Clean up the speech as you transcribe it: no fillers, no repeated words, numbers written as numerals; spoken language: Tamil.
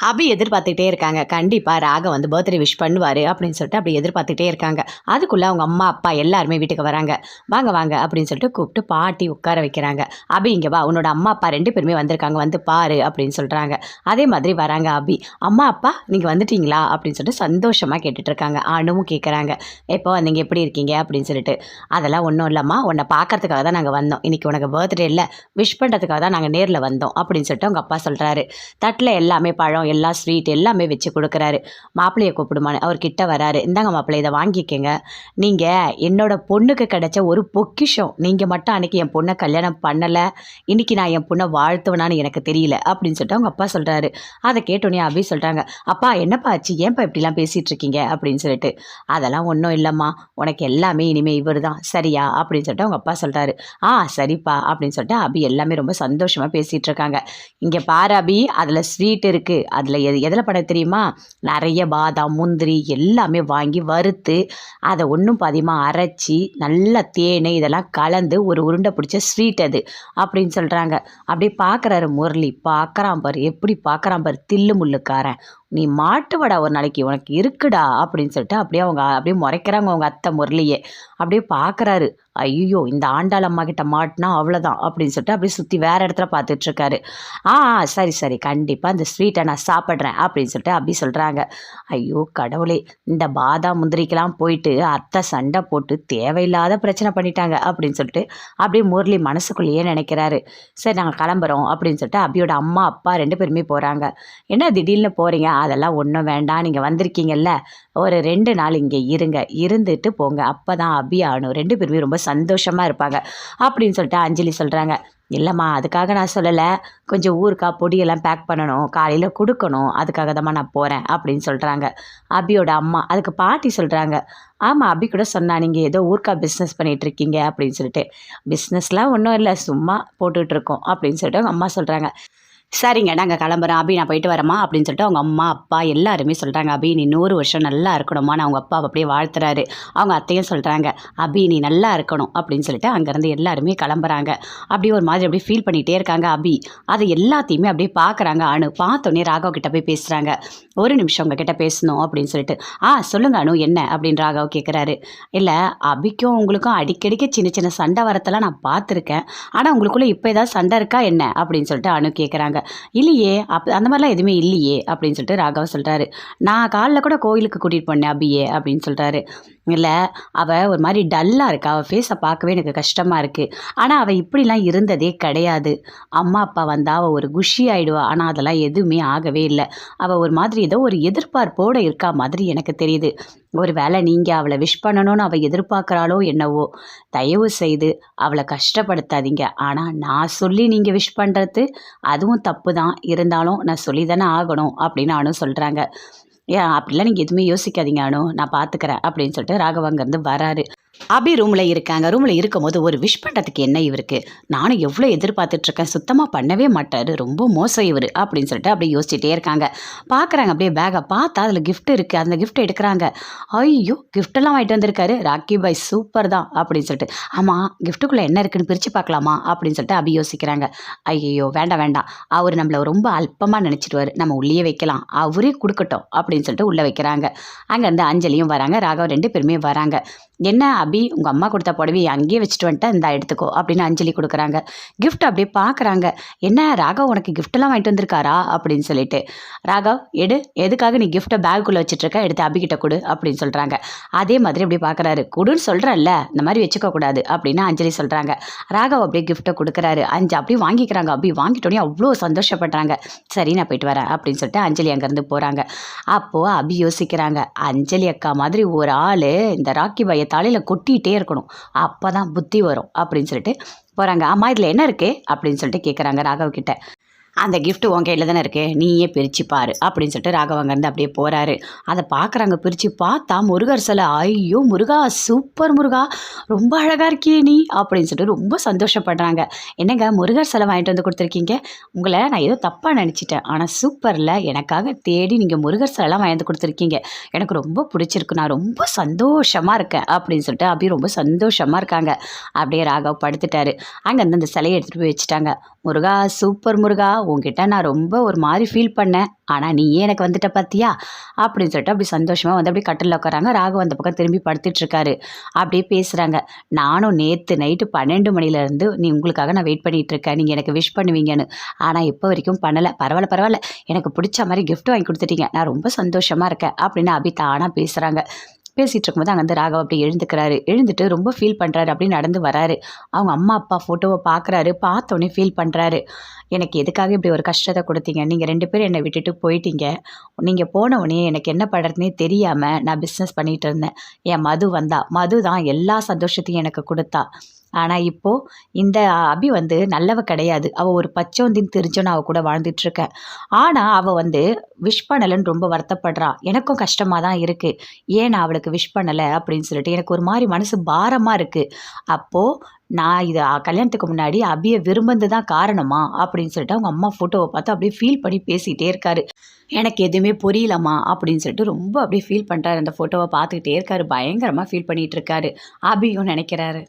அபி எதிர்பார்த்துக்கிட்டே இருக்காங்க. கண்டிப்பா ராக வந்து பர்த்டே விஷ் பண்ணுவாரு அப்படின்னு சொல்லிட்டு அப்படி எதிர்பார்த்துக்கிட்டே இருக்காங்க. அதுக்குள்ள அவங்க அம்மா, அப்பா எல்லாருமே வீட்டுக்கு வராங்க. வாங்க வாங்க அப்படின்னு சொல்லிட்டு கூப்பிட்டு பாட்டி உட்கார வைக்கிறாங்க. அபி இங்க வா, உன்னோட அம்மா அப்பா 2 பேருமே வந்திருக்காங்க, வந்து பாரு அப்படின்னு சொல்றாங்க. அதே மாதிரி வராங்க அபி. அம்மா அப்பா நீங்க வந்துட்டீங்களா அப்படின்னு சொல்லிட்டு சந்தோஷமா கேட்டுட்டு இருக்காங்க. அனுவும் கேட்குறாங்க. எப்போ வந்தீங்க, எப்படி இருக்கீங்க அப்படின்னு சொல்லிட்டு. அதெல்லாம் ஒன்றும் இல்லம்மா, உன்னை பார்க்கறதுக்காக தான் நாங்கள் வந்தோம். இன்னைக்கு உனக்கு பர்த்டே இல்லை, விஷ் பண்ணுறதுக்காக தான் நாங்கள் நேரில் வந்தோம் அப்படின்னு சொல்லிட்டு அவங்க அப்பா சொல்றாரு. தட்டில் எல்லாமே பழம் எல்லாம் ஸ்வீட் எல்லாமே வச்சு கொடுக்குறாரு. மாப்பிள்ளையை கூப்பிடுமான்னு அவர் கிட்ட வராரு. இந்தாங்க மாப்பிள்ளை, இதை வாங்கிக்கங்க. நீங்கள் என்னோட பொண்ணுக்கு கிடைச்ச ஒரு பொக்கிஷம். நீங்கள் மட்டும் அன்றைக்கி என் பொண்ணை கல்யாணம் பண்ணலை, இன்றைக்கி நான் என் பொண்ணை வாழ்த்துவேனான்னு எனக்கு தெரியல அப்படின்னு சொல்லிட்டு அவங்க அப்பா சொல்கிறாரு. அதை கேட்டோன்னே அபி சொல்கிறாங்க, அப்பா என்னப்பா ஆச்சு, ஏன்ப்பா இப்படிலாம் பேசிகிட்டு இருக்கீங்க அப்படின்னு சொல்லிட்டு. அதெல்லாம் ஒன்றும் இல்லைம்மா, உனக்கு எல்லாமே இனிமேல் இவர் தான் சரியா அப்படின்னு சொல்லிட்டு அவங்க அப்பா சொல்கிறாரு. சரிப்பா அப்படின்னு சொல்லிட்டு அபி எல்லாமே ரொம்ப சந்தோஷமாக பேசிகிட்டு இருக்காங்க. இங்கே பாரு அபி, அதில் ஸ்வீட் இருக்குது, அதில் எதில் பட தெரியுமா, நிறைய பாதாம் முந்திரி எல்லாமே வாங்கி வறுத்து அதை ஒன்றும் பாதியமாக அரைச்சி நல்லா தேன் இதெல்லாம் கலந்து ஒரு உருண்டை பிடிச்ச ஸ்வீட் அது அப்படின்னு சொல்கிறாங்க. அப்படியே பார்க்குறாரு முரளி. பார்க்குறான் பாரு, எப்படி பார்க்குறான் பாரு, தில்லு முள்ளுக்காரன். நீ மாட்டுவடா ஒரு நாளைக்கு, உனக்கு இருக்குடா அப்படின்னு சொல்லிட்டு அப்படியே அவங்க அப்படியே முறைக்கிறாங்க அவங்க அத்தை முரளியே. அப்படியே பார்க்குறாரு. ஐயோ, இந்த ஆண்டாள் அம்மா கிட்ட மாட்டினா அவ்வளோதான் அப்படின்னு சொல்லிட்டு அப்படியே சுற்றி வேறு இடத்துல பார்த்துட்ருக்காரு. சரி சரி, கண்டிப்பாக இந்த ஸ்வீட்டை நான் சாப்பிட்றேன் அப்படின்னு சொல்லிட்டு அப்படி சொல்கிறாங்க. ஐயோ கடவுளே, இந்த பாதாம் முந்திரிக்கெல்லாம் போயிட்டு அத்தை சண்டை போட்டு தேவையில்லாத பிரச்சனை பண்ணிட்டாங்க அப்படின்னு சொல்லிட்டு அப்படியே முரளி மனசுக்குள்ளேயே நினைக்கிறாரு. சரி நாங்கள் கிளம்புறோம் அப்படின்னு சொல்லிட்டு அபியோட அம்மா அப்பா 2 பேருமே போகிறாங்க. என்ன திடீர்னு போகிறீங்க, அதெல்லாம் ஒன்றும் வேண்டாம், நீங்கள் வந்திருக்கீங்கல்ல, ஒரு 2 நாள் இங்கே இருங்க, இருந்துட்டு போங்க, அப்போ தான் அபி ஆனும் 2 பேருமே ரொம்ப சந்தோஷமாக இருப்பாங்க அப்படின்னு சொல்லிட்டு அஞ்சலி சொல்கிறாங்க. இல்லைம்மா, அதுக்காக நான் சொல்லலை, கொஞ்சம் ஊறுகாய் பொடியெல்லாம் பேக் பண்ணணும், காலையில் கொடுக்கணும், அதுக்காக தான்மா நான் போகிறேன் அப்படின்னு சொல்கிறாங்க அபியோட அம்மா. அதுக்கு பாட்டி சொல்கிறாங்க, ஆமாம் அபி கூட சொன்னா, நீங்கள் ஏதோ ஊறுகாய் பிஸ்னஸ் பண்ணிகிட்ருக்கீங்க அப்படின்னு சொல்லிட்டு. பிஸ்னஸ்லாம் ஒன்றும் இல்லை, சும்மா போட்டுட்ருக்கோம் அப்படின்னு சொல்லிட்டு அவங்க அம்மா சொல்கிறாங்க. சரிங்க, நாங்கள் கிளம்புறோம் அபி, நான் போயிட்டு வரேம்மா அப்படின்னு சொல்லிட்டு அவங்க அம்மா அப்பா எல்லாருமே சொல்கிறாங்க. அபி நீ 100 வருஷம் நல்லா இருக்கணுமா, நான் அவங்க அப்பா அப்படியே வாழ்த்துறாரு. அவங்க அத்தையும் சொல்கிறாங்க, அபி நீ நல்லா இருக்கணும் அப்படின்னு சொல்லிட்டு அங்கேருந்து எல்லாருமே கிளம்புறாங்க. அப்படியே ஒரு மாதிரி அப்படியே ஃபீல் பண்ணிகிட்டே இருக்காங்க அபி. அதை எல்லாத்தையுமே அப்படியே பார்க்குறாங்க அனு. பார்த்தோன்னே ராகவ் கிட்ட போய் பேசுகிறாங்க. ஒரு நிமிஷம் உங்ககிட்ட பேசணும் அப்படின்னு சொல்லிட்டு. சொல்லுங்க அனு, என்ன அப்படின்னு ராகவ் கேட்குறாரு. இல்லை, அபிக்கும் உங்களுக்கும் அடிக்கடிக்கு சின்ன சின்ன சண்டை வரத்தெல்லாம் நான் பார்த்துருக்கேன், ஆனால் உங்களுக்குள்ளே இப்போ ஏதாவது சண்டை இருக்கா என்ன அப்படின்னு சொல்லிட்டு அனு கேட்குறாங்க. இல்லையே, அந்த மாதிரிலாம் எதுவுமே இல்லையே அப்படின்னு சொல்லிட்டு ராகவ் சொல்கிறாரு. நான் காலைல கூட கோயிலுக்கு கூட்டிகிட்டு போனேன் அபியே அப்படின்னு சொல்கிறாரு. இல்லை, அவள் ஒரு மாதிரி டல்லாக இருக்கா, அவள் ஃபேஸை பார்க்கவே எனக்கு கஷ்டமாக இருக்குது, ஆனால் அவள் இப்படிலாம் இருந்ததே கிடையாது. அம்மா அப்பா வந்தால் அவள் ஒரு குஷி ஆகிடுவா, ஆனால் அதெல்லாம் எதுவுமே ஆகவே இல்லை. அவள் ஒரு மாதிரி ஏதோ ஒரு எதிர்பார்ப்போடு இருக்கா மாதிரி எனக்கு தெரியுது. ஒரு வேளை நீங்கள் அவளை விஷ் பண்ணணும்னு அவள் எதிர்பார்க்குறாளோ என்னவோ. தயவு செய்து அவளை கஷ்டப்படுத்தாதீங்க. ஆனால் நான் சொல்லி நீங்கள் விஷ் பண்ணுறது அதுவும் தப்பு தான், இருந்தாலும் நான் சொல்லி தானே ஆகணும் அப்படின்னு அனு சொல்கிறாங்க. அப்படிலாம் நீங்கள் எதுவுமே யோசிக்காதீங்க அனு, நான் பார்த்துக்கிறேன் அப்படின்னு சொல்லிட்டு ராகவ் அங்கேருந்து வராரு. அபி ரூமில் இருக்காங்க. ரூமில் இருக்கும்போது ஒரு விஷ் பண்ணுறதுக்கு என்ன இவருக்கு, நானும் எவ்வளோ எதிர்பார்த்துட்ருக்கேன், சுத்தமாக பண்ணவே மாட்டார், ரொம்ப மோசம் இவர் அப்படின்னு சொல்லிட்டு அப்படியே யோசிச்சுட்டே இருக்காங்க. பார்க்குறாங்க அப்படியே பேகை பார்த்தா அதில் கிஃப்ட் இருக்குது. அந்த கிஃப்ட் எடுக்கிறாங்க. ஐயோ, கிஃப்டெல்லாம் வாங்கிட்டு வந்திருக்காரு ராக்கி பாய், சூப்பர் தான் அப்படின்னு சொல்லிட்டு. ஆமாம், கிஃப்ட்டுக்குள்ளே என்ன இருக்குன்னு பிரித்து பார்க்கலாமா அப்படின்னு சொல்லிட்டு அபி யோசிக்கிறாங்க. ஐயோ வேண்டாம் வேண்டாம், அவர் நம்மளை ரொம்ப அல்பமாக நினச்சிடுவார், நம்ம உள்ளே வைக்கலாம், அவரே கொடுக்கட்டும் அப்படின்னு சொல்லிட்டு உள்ளே வைக்கிறாங்க. அங்கேருந்து அஞ்சலியும் வராங்க, ராகவ் 2 பேருமே வராங்க. என்ன அபி, உங்கள் அம்மா கொடுத்த புடவையை அங்கேயே வச்சுட்டு வந்துட்டேன், இந்த எடுத்துக்கோ அப்படின்னு அஞ்சலி கொடுக்குறாங்க. கிஃப்ட் அப்படியே பார்க்குறாங்க. என்ன ராகவ் உனக்கு கிஃப்டெல்லாம் வாங்கிட்டு வந்திருக்காரா அப்படின்னு சொல்லிட்டு. ராகவ் எதுக்காக நீ கிஃப்ட்டை பேக்குள்ளே வச்சுட்ருக்க, எடுத்து அபிகிட்ட கொடு அப்படின்னு சொல்கிறாங்க. அதே மாதிரி அப்படி பார்க்குறாரு. கொடுன்னு சொல்கிறல்ல, இந்த மாதிரி வச்சுக்கக்கூடாது அப்படின்னு அஞ்சலி சொல்கிறாங்க. ராகவ் அப்படியே கிஃப்ட்டை கொடுக்குறாரு. அப்படியே வாங்கிக்கிறாங்க. அபி வாங்கிட்டோன்னே அவ்வளோ சந்தோஷப்படுறாங்க. சரி நான் போயிட்டு வரேன் அப்படின்னு சொல்லிட்டு அஞ்சலி அங்கேருந்து போகிறாங்க. அப்போது அபி யோசிக்கிறாங்க, அஞ்சலி அக்கா மாதிரி ஒரு ஆள் இந்த ராக்கி பாயை தலையில் கொட்டிகிட்டே இருக்கணும், அப்போ தான் புத்தி வரும் அப்படின்னு சொல்லிட்டு போகிறாங்க. அம்மா இதில் என்ன இருக்குது அப்படின்னு சொல்லிட்டு கேட்குறாங்க ராகவ் கிட்ட. அந்த கிஃப்ட்டு உன் கையில் தானே இருக்குது, நீயே பிரித்து பாரு அப்படின்னு சொல்லிட்டு ராகவ் அங்கேருந்து அப்படியே போகிறாரு. அதை பார்க்குறாங்க. பிரித்து பார்த்தா முருகர் சிலை. ஐயோ முருகா, சூப்பர் முருகா, ரொம்ப அழகாக இருக்கியே நீ அப்படின்னு சொல்லிட்டு ரொம்ப சந்தோஷப்படுறாங்க. என்னங்க முருகர் சிலை வாங்கிட்டு வந்து கொடுத்துருக்கீங்க, உங்களை நான் ஏதோ தப்பாக நினச்சிட்டேன், ஆனால் சூப்பரில் எனக்காக தேடி நீங்கள் முருகர் சிலைலாம் வாங்கி கொடுத்துருக்கீங்க, எனக்கு ரொம்ப பிடிச்சிருக்கு, நான் ரொம்ப சந்தோஷமாக இருக்கேன் அப்படின்னு சொல்லிட்டு அப்படியே ரொம்ப சந்தோஷமாக இருக்காங்க. அப்படியே ராகவ் படுத்துட்டாரு. அங்கேருந்து அந்த சிலையை எடுத்துகிட்டு போய் வச்சுட்டாங்க. முருகா சூப்பர் முருகா உன்கிட்ட நான் ரொம்ப ஒரு மாதிரி ஃபீல் பண்ணேன். ஆனா நீயே எனக்கு வந்துட்ட பாத்தியா? அப்படின்னு சொல்லிட்டு அப்படி சந்தோஷமா வந்து அப்படியே கட்டில்ல உட்காராங்க. ராகவ் அந்த பக்கம் திரும்பி படுத்துட்டு இருக்காரு. அப்படியே பேசுறாங்க. நானும் நேத்து நைட்டு 12 மணிலேருந்து உங்களுக்காக நான் வெயிட் பண்ணிட்டு இருக்கேன். நீங்க எனக்கு விஷ் பண்ணுவீங்கன்னு. ஆனா இப்போ வரைக்கும் பண்ணல. பரவால்ல பரவால்ல. எனக்கு பிடிச்ச மாரி கிஃப்ட் வாங்கி குடுத்துட்டீங்க. நான் ரொம்ப சந்தோஷமா இருக்கேன். அப்படின்னு அபி தானா பேசுறாங்க. பேசிட்டு இருக்கும்போது அங்கேருந்து ராகவ் அப்படி எழுந்துக்கிறாரு. எழுந்துட்டு ரொம்ப ஃபீல் பண்றாரு. அப்படியே நடந்து வராரு. அவங்க அம்மா, அப்பா ஃபோட்டோவ பார்க்குறாரு. பார்த்தோனே ஃபீல் பண்றாரு. எனக்கு எதுக்காக இப்படி ஒரு கஷ்டத்த குடுத்தீங்க? நீங்க 2 பேரும் என்ன விட்டுட்டு போயிட்டீங்க. நீங்க போன உடனே எனக்கு என்ன பண்றதுன்னே தெரியாம நான் பிஸ்னஸ் பண்ணிட்டு இருந்தேன். என் மது வந்தா. மது தான் எல்லா சந்தோஷத்தையும் எனக்கு குடுத்தா. ஆனா இப்போ இந்த அபி வந்து நல்லவ கிடையாது. அவ ஒரு பச்சோந்தின்னு தெரிஞ்சும் நான் அவ கூட வாழ்ந்துட்டு இருக்கேன். ஆனா அவ வந்து விஷ் பண்ணலன்னு ரொம்ப வருத்தப்படுறா. எனக்கும் கஷ்டமா தான் இருக்கு. ஏன் நான் அவளுக்கு விஷ் பண்ணல அப்படின்னு சொல்லிட்டு எனக்கு ஒரு மாரி மனசு பாரமா இருக்கு. அப்போ நான் இது கல்யாணத்துக்கு முன்னாடி அபிய விரும்புனது தான் காரணமா? அப்படின்னு சொல்லிட்டு அவங்க அம்மா ஃபோட்டோவ பார்த்து அப்படியே ஃபீல் பண்ணி பேசிட்டே இருக்காரு. எனக்கு எதுவுமே புரியலம்மா அப்படின்னு சொல்லிட்டு ரொம்ப அப்படியே ஃபீல் பண்றாரு. அந்த ஃபோட்டோவ பார்த்துக்கிட்டே இருக்காரு. பயங்கரமா ஃபீல் பண்ணிட்டு இருக்காரு. அபியும் நினைக்கிறாரு.